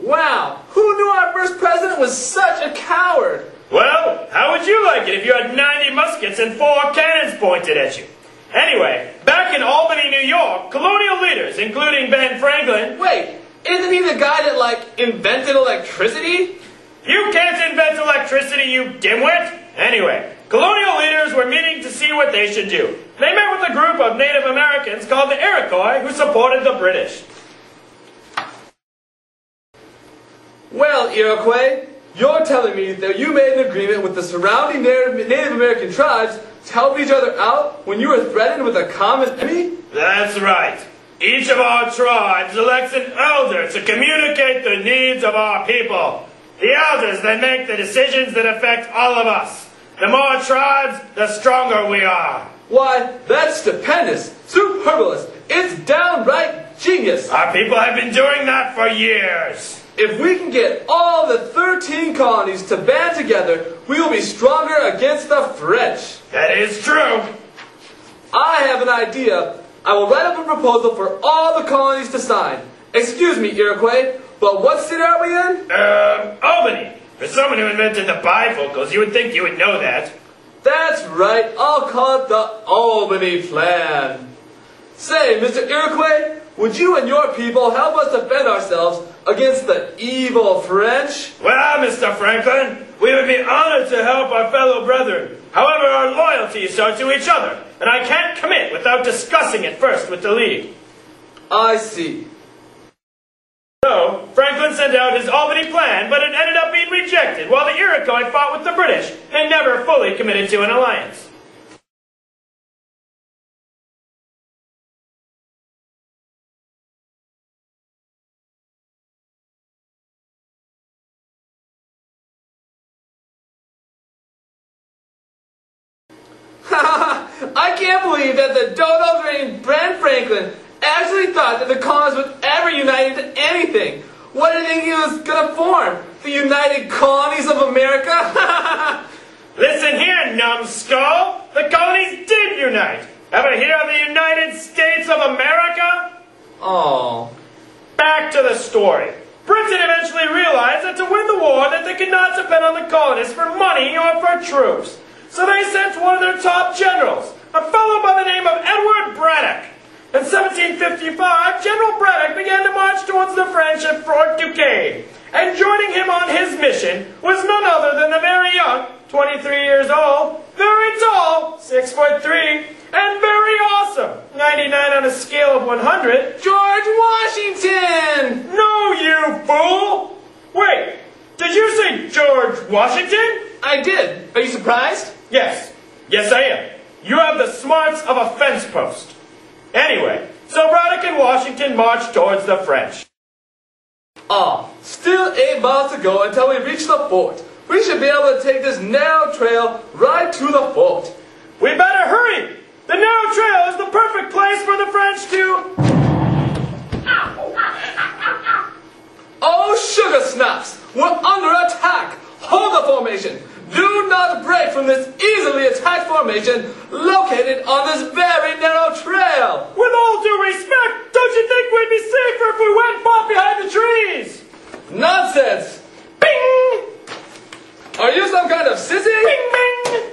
Wow, who knew our first president was such a coward? Well, how would you like it if you had 90 muskets and 4 cannons pointed at you? Anyway, back in Albany, New York, colonial leaders, including Ben Franklin... Wait, isn't he the guy that, invented electricity? You can't invent electricity, you dimwit! Anyway, colonial leaders were meeting to see what they should do. They met with a group of Native Americans called the Iroquois who supported the British. Well, Iroquois, you're telling me that you made an agreement with the surrounding Native American tribes to help each other out when you were threatened with a common enemy? That's right. Each of our tribes elects an elder to communicate the needs of our people. The elders then make the decisions that affect all of us. The more tribes, the stronger we are. Why, that's stupendous, superfluous, it's downright genius. Our people have been doing that for years. If we can get all the 13 colonies to band together, we will be stronger against the French. That is true. I have an idea. I will write up a proposal for all the colonies to sign. Excuse me, Iroquois, but what city are we in? Albany. For someone who invented the bifocals, you would think you would know that. That's right. I'll call it the Albany Plan. Say, Mr. Iroquois, would you and your people help us defend ourselves against the evil French? Well, Mr. Franklin, we would be honored to help our fellow brethren. However, our loyalties are to each other, and I can't commit without discussing it first with the League. I see. So, Franklin sent out his Albany Plan, but it ended up being rejected, while the Iroquois fought with the British and never fully committed to an alliance. I can't believe that the dodo-drained Ben Franklin actually thought that the colonies would ever unite into anything. What did he think he was going to form? The United Colonies of America? Listen here, numbskull! The colonies did unite! Ever hear of the United States of America? Oh. Back to the story. Britain eventually realized that to win the war that they could not depend on the colonists for money or for troops. So they sent one of their top generals, a fellow by the name of Edward Braddock. In 1755, General Braddock began to march towards the French at Fort Duquesne, and joining him on his mission was none other than the very young, 23 years old, very tall, 6'3", and very awesome, 99 on a scale of 100, George Washington! No, you fool! Wait, did you say George Washington? I did. Are you surprised? Yes. Yes, I am. You have the smarts of a fence post. Anyway, so Braddock and Washington marched towards the French. Still 8 miles to go until we reach the fort. We should be able to take this narrow trail right to the fort. We better hurry! The narrow trail is the perfect place for the French to... Oh, sugar snaps! We're under attack! Hold the formation! Do not break from this easily attacked formation located on this very narrow trail! With all due respect, don't you think we'd be safer if we went far behind the trees? Nonsense! Bing! Are you some kind of sissy? Bing, bing!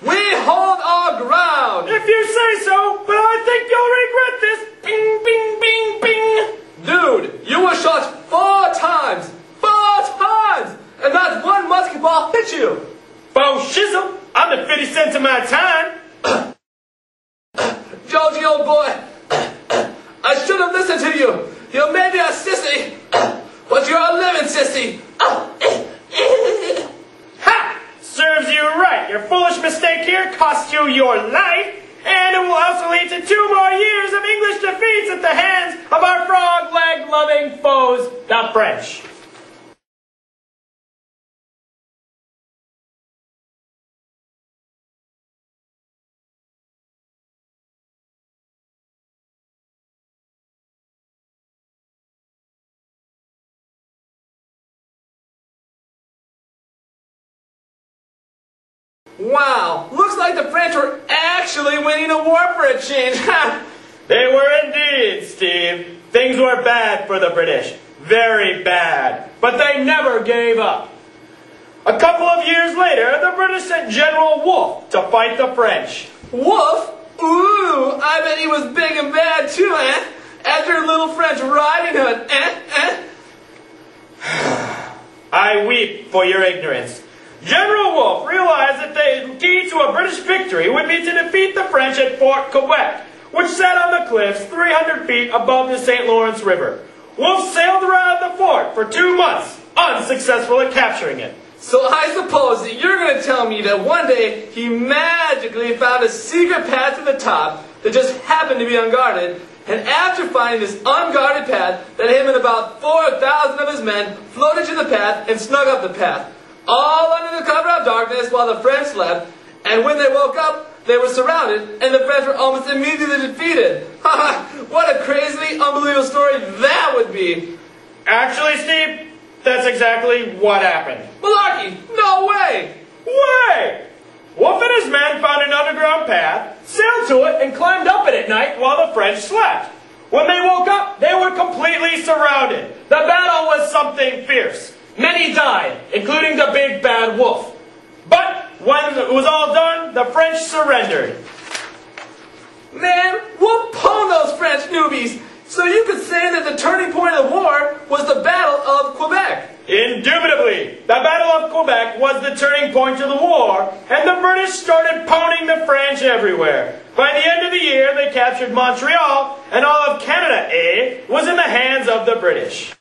We hold our ground! If you say so, but I think you'll regret this. Bing, bing, bing, bing! Dude, you were shot 4 times! 4 times! And not one musket ball hit you! Bo shizzle! I'm the 50 cents of my time! Georgie, old boy! I should have listened to you! You may be a sissy, but you're a living sissy! Ha! Serves you right! Your foolish mistake here cost you your life, and it will also lead to 2 more years of English defeats at the hands of our frog-leg-loving foes, the French. Wow, looks like the French were actually winning a war for a change. They were indeed, Steve. Things were bad for the British. very bad, but they never gave up. A couple of years later, the British sent General Wolfe to fight the French. Wolfe? Ooh, I bet he was big and bad too, eh? After a little French Riding Hood, I weep for your ignorance. General Wolfe realized that the key to a British victory would be to defeat the French at Fort Quebec, which sat on the cliffs 300 feet above the St. Lawrence River. Wolfe sailed around the fort for 2 months, unsuccessful at capturing it. So I suppose that you're going to tell me that one day he magically found a secret path to the top that just happened to be unguarded, and after finding this unguarded path, that him and about 4,000 of his men floated to the path and snuck up the path, all under the cover of darkness while the French slept, and when they woke up, they were surrounded, and the French were almost immediately defeated. What a crazily unbelievable story that would be. Actually, Steve, that's exactly what happened. Malarkey! No way! Way! Wolfe and his men found an underground path, sailed to it, and climbed up it at night while the French slept. When they woke up, they were completely surrounded. The battle was something fierce. Many died, including the big bad Wolfe. But when it was all done, the French surrendered. Man, Wolfe pwned those French newbies. So you could say that the turning point of the war was the Battle of Quebec. Indubitably, the Battle of Quebec was the turning point of the war, and the British started pounding the French everywhere. By the end of the year, they captured Montreal, and all of Canada, was in the hands of the British.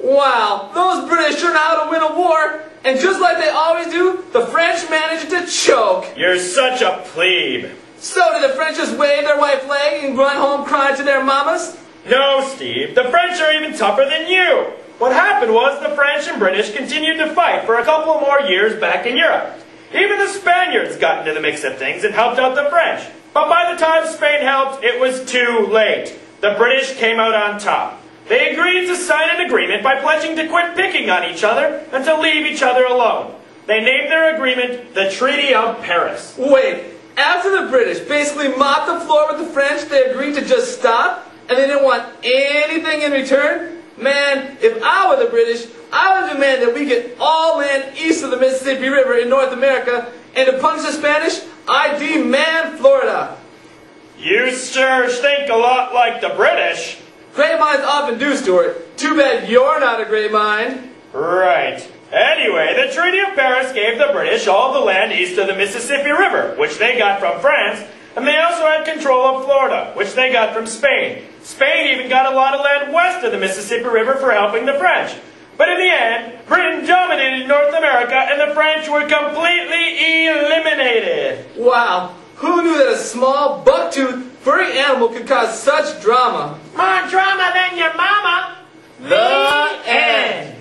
Wow, those British sure know how to win a war, and just like they always do, the French managed to choke. You're such a plebe. So did the French just wave their white flag and run home crying to their mamas? No, Steve, the French are even tougher than you. What happened was the French and British continued to fight for a couple more years back in Europe. Even the Spaniards got into the mix of things and helped out the French. But by the time Spain helped, it was too late. The British came out on top. They agreed to sign an agreement by pledging to quit picking on each other and to leave each other alone. They named their agreement the Treaty of Paris. Wait, after the British basically mopped the floor with the French, they agreed to just stop? And they didn't want anything in return? Man, if I were the British, I would demand that we get all land east of the Mississippi River in North America, and to punish the Spanish, I demand Florida. You sure think a lot like the British. Great minds often do, Stuart. Too bad you're not a great mind. Right. Anyway, the Treaty of Paris gave the British all the land east of the Mississippi River, which they got from France, and they also had control of Florida, which they got from Spain. Spain even got a lot of land west of the Mississippi River for helping the French. But in the end, Britain dominated North America, and the French were completely eliminated. Wow. Who knew that a small, buck-toothed, furry animal could cause such drama? More drama than your mama. The end.